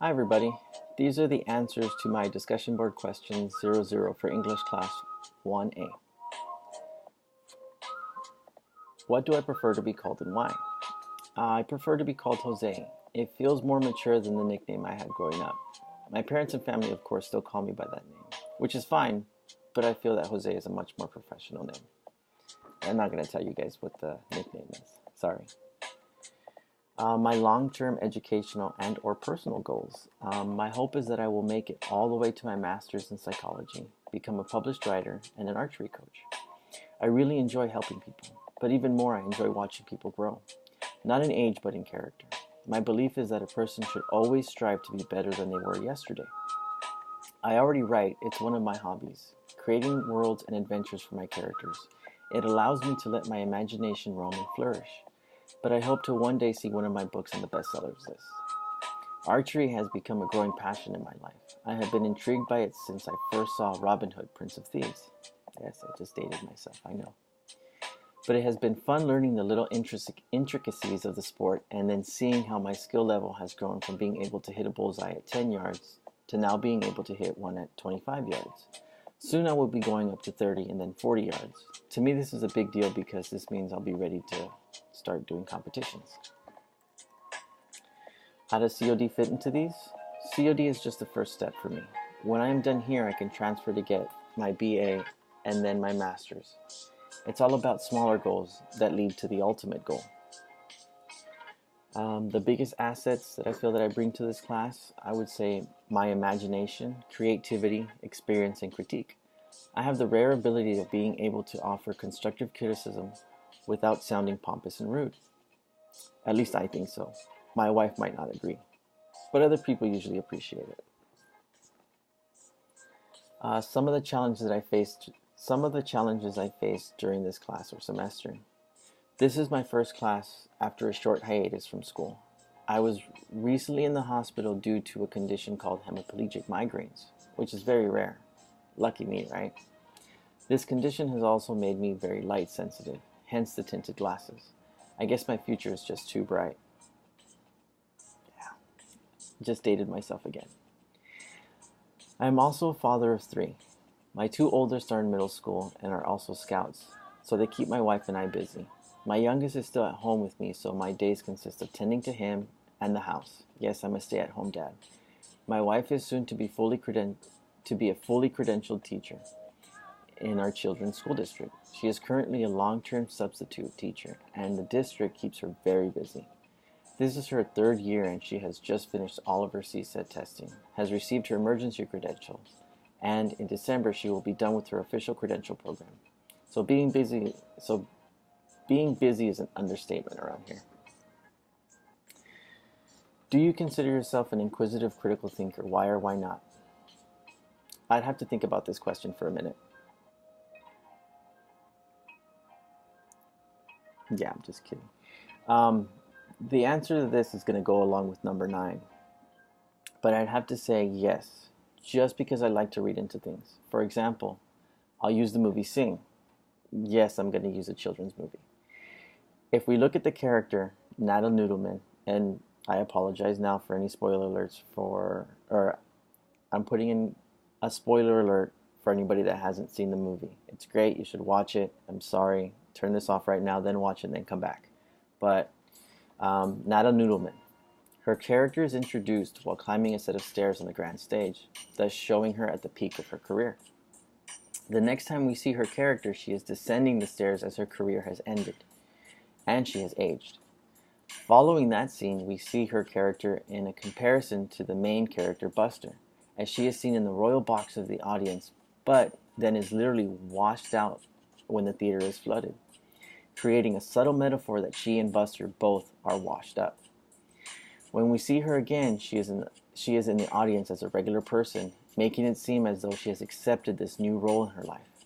Hi everybody. These are the answers to my discussion board question 00 for English class 1A. What do I prefer to be called and why? I prefer to be called Jose. It feels more mature than the nickname I had growing up. My parents and family, of course, still call me by that name, which is fine, but I feel that Jose is a much more professional name. I'm not going to tell you guys what the nickname is. Sorry. My long-term educational and or personal goals. My hope is that I will make it all the way to my master's in psychology, become a published writer, and an archery coach. I really enjoy helping people, but even more I enjoy watching people grow, not in age but in character. My belief is that a person should always strive to be better than they were yesterday. I already write, it's one of my hobbies, creating worlds and adventures for my characters. It allows me to let my imagination roam and flourish, but I hope to one day see one of my books on the bestsellers list. Archery has become a growing passion in my life. I have been intrigued by it since I first saw Robin Hood, Prince of Thieves. Yes, I just dated myself, I know. But it has been fun learning the little intricacies of the sport and then seeing how my skill level has grown from being able to hit a bullseye at 10 yards to now being able to hit one at 25 yards. Soon I will be going up to 30 and then 40 yards. To me, this is a big deal because this means I'll be ready to start doing competitions. How does COD fit into these? COD is just the first step for me. When I am done here, I can transfer to get my BA and then my master's. It's all about smaller goals that lead to the ultimate goal. The biggest assets that I feel that I bring to this class, I would say my imagination, creativity, experience, and critique. I have the rare ability of being able to offer constructive criticism without sounding pompous and rude. At least I think so. My wife might not agree, but other people usually appreciate it. Some of the challenges I faced during this class or semester. This is my first class after a short hiatus from school. I was recently in the hospital due to a condition called hemiplegic migraines, which is very rare. Lucky me, right? This condition has also made me very light sensitive, hence the tinted glasses. I guess my future is just too bright. Yeah, just dated myself again. I am also a father of 3. My 2 oldest are in middle school and are also scouts, so they keep my wife and I busy. My youngest is still at home with me, so my days consist of tending to him and the house. Yes, I'm a stay-at-home dad. My wife is soon to be a fully credentialed teacher in our children's school district. She is currently a long-term substitute teacher, and the district keeps her very busy. This is her 3rd year, and she has just finished all of her CSET testing, has received her emergency credentials, and in December she will be done with her official credential program. So being busy is an understatement around here. Do you consider yourself an inquisitive critical thinker? Why or why not? I'd have to think about this question for a minute. Yeah, I'm just kidding. The answer to this is going to go along with number 9. But I'd have to say yes, just because I like to read into things. For example, I'll use the movie Sing. Yes, I'm going to use a children's movie. If we look at the character, Natalie Noodleman, and I apologize now for any spoiler alerts I'm putting in a spoiler alert for anybody that hasn't seen the movie. It's great, you should watch it. I'm sorry, turn this off right now, then watch it, and then come back. But Natalie Noodleman, her character is introduced while climbing a set of stairs on the grand stage, thus showing her at the peak of her career. The next time we see her character, she is descending the stairs as her career has ended, and she has aged. Following that scene, we see her character in a comparison to the main character, Buster, as she is seen in the royal box of the audience, but then is literally washed out when the theater is flooded, creating a subtle metaphor that she and Buster both are washed up. When we see her again, she is in the audience as a regular person, making it seem as though she has accepted this new role in her life,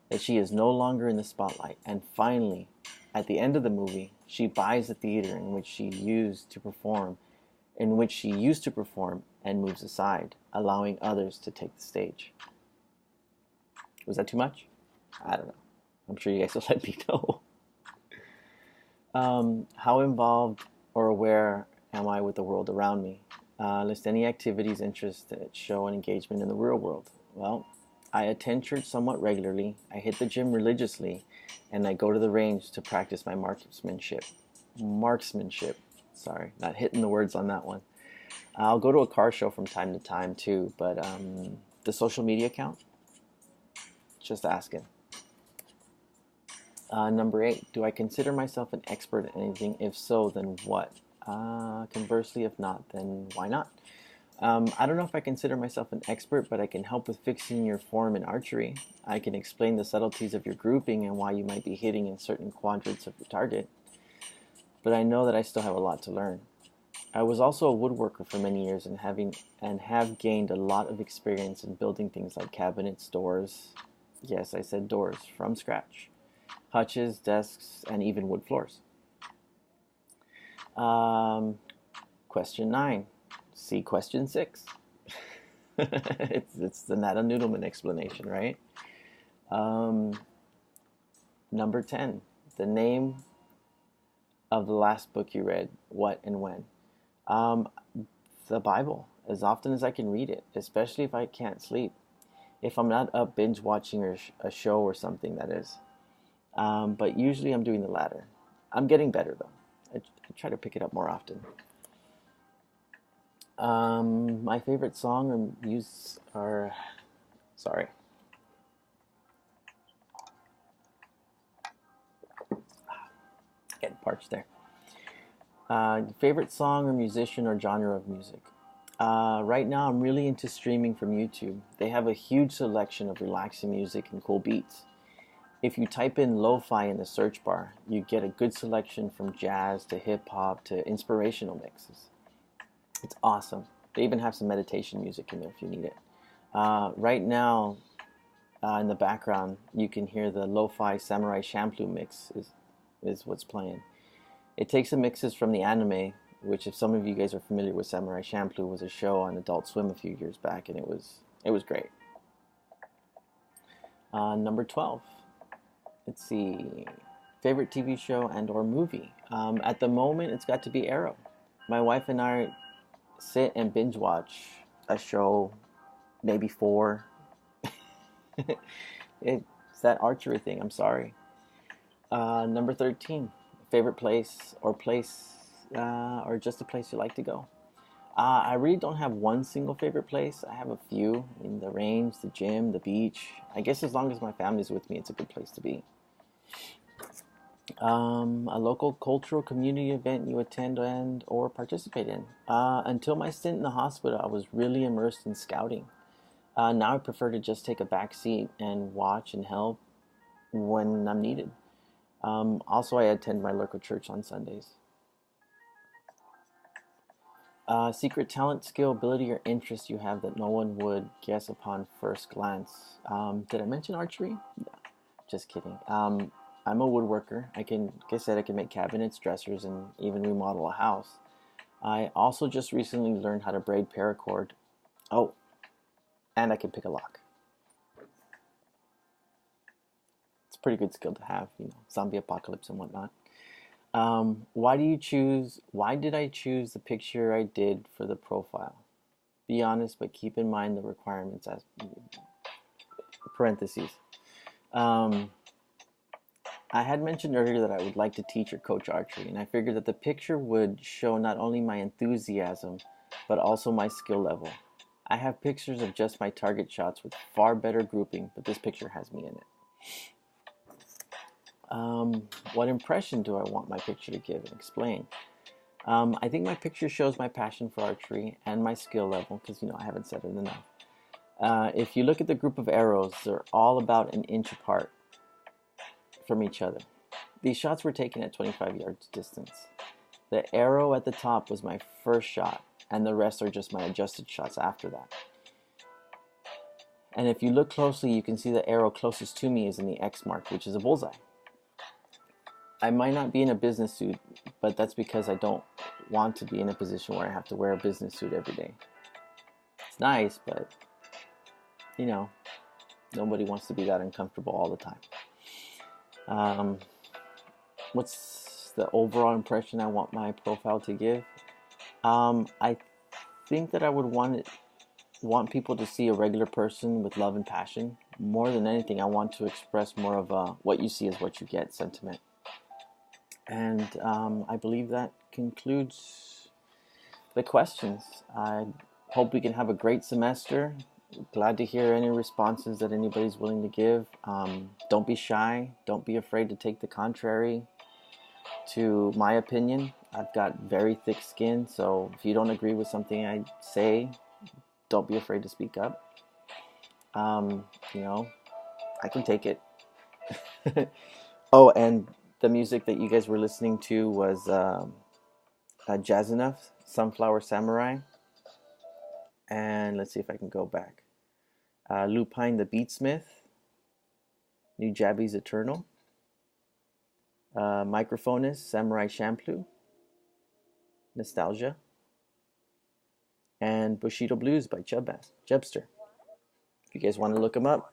that she is no longer in the spotlight, and finally, at the end of the movie, she buys the theater in which she used to perform and moves aside, allowing others to take the stage. Was that too much? I don't know. I'm sure you guys will let me know. How involved or aware am I with the world around me? List any activities, interests that show an engagement in the real world. Well, I attend church somewhat regularly, I hit the gym religiously, and I go to the range to practice my marksmanship. Marksmanship. Sorry, not hitting the words on that one. I'll go to a car show from time to time too, but the social media account? Just asking. Number 8, do I consider myself an expert at anything? If so, then what? Conversely, if not, then why not? I don't know if I consider myself an expert, but I can help with fixing your form in archery. I can explain the subtleties of your grouping and why you might be hitting in certain quadrants of your target. But I know that I still have a lot to learn. I was also a woodworker for many years and have gained a lot of experience in building things like cabinets, doors. Yes, I said doors from scratch. Hutches, desks, and even wood floors. Question 9. See question 6. it's the Nata Noodleman explanation, right? Number 10. The name of the last book you read, what and when? The Bible, as often as I can read it, especially if I can't sleep. If I'm not up binge watching a show or something, that is. But usually I'm doing the latter. I'm getting better though. I try to pick it up more often. My favorite song or music are... Sorry. Getting parched there. Favorite song or musician or genre of music? Right now I'm really into streaming from YouTube. They have a huge selection of relaxing music and cool beats. If you type in lo-fi in the search bar, you get a good selection from jazz to hip-hop to inspirational mixes. It's awesome. They even have some meditation music in there if you need it. Right now, in the background, you can hear the lo-fi Samurai Champloo mix is what's playing. It takes the mixes from the anime, which if some of you guys are familiar with Samurai Champloo, was a show on Adult Swim a few years back, and it was great. Number 12. Let's see. Favorite TV show and or movie? At the moment, it's got to be Arrow. My wife and I sit and binge watch a show, maybe 4. It's that archery thing. I'm sorry. Number 13. Favorite place or just a place you like to go? I really don't have one single favorite place. I have a few. I mean, the range, the gym, the beach. I guess as long as my family's with me, it's a good place to be. A local cultural community event you attend and or participate in. Until my stint in the hospital, I was really immersed in scouting. Now I prefer to just take a back seat and watch and help when I'm needed. Also, I attend my local church on Sundays. Secret talent, skill, ability, or interest you have that no one would guess upon first glance. Did I mention archery? No, just kidding. I'm a woodworker. Like I said, I can make cabinets, dressers, and even remodel a house. I also just recently learned how to braid paracord. Oh, and I can pick a lock. It's a pretty good skill to have, zombie apocalypse and whatnot. Why did I choose the picture I did for the profile? Be honest, but keep in mind the requirements as parentheses. I had mentioned earlier that I would like to teach or coach archery, and I figured that the picture would show not only my enthusiasm, but also my skill level. I have pictures of just my target shots with far better grouping, but this picture has me in it. What impression do I want my picture to give and explain? I think my picture shows my passion for archery and my skill level, because I haven't said it enough. If you look at the group of arrows, they're all about an inch apart from each other. These shots were taken at 25 yards distance. The arrow at the top was my first shot, and the rest are just my adjusted shots after that. And if you look closely, you can see the arrow closest to me is in the X mark, which is a bullseye. I might not be in a business suit, but that's because I don't want to be in a position where I have to wear a business suit every day. It's nice, but nobody wants to be that uncomfortable all the time. What's the overall impression I want my profile to give? I think that I would want people to see a regular person with love and passion. More than anything, I want to express more of a what you see is what you get sentiment. And I believe that concludes the questions. I hope we can have a great semester. Glad to hear any responses that anybody's willing to give. Don't be shy. Don't be afraid to take the contrary to my opinion. I've got very thick skin, so if you don't agree with something I say, don't be afraid to speak up. Um, you know, I can take it. Oh, and the music that you guys were listening to was Jazz Enough, Sunflower Samurai, and let's see if I can go back. Lupine the Beatsmith, Nujabes Eternal, Microphonist, Samurai Champloo, Nostalgia, and Bushido Blues by Jubster. If you guys want to look them up,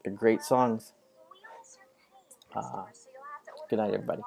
they're great songs. Good night, everybody.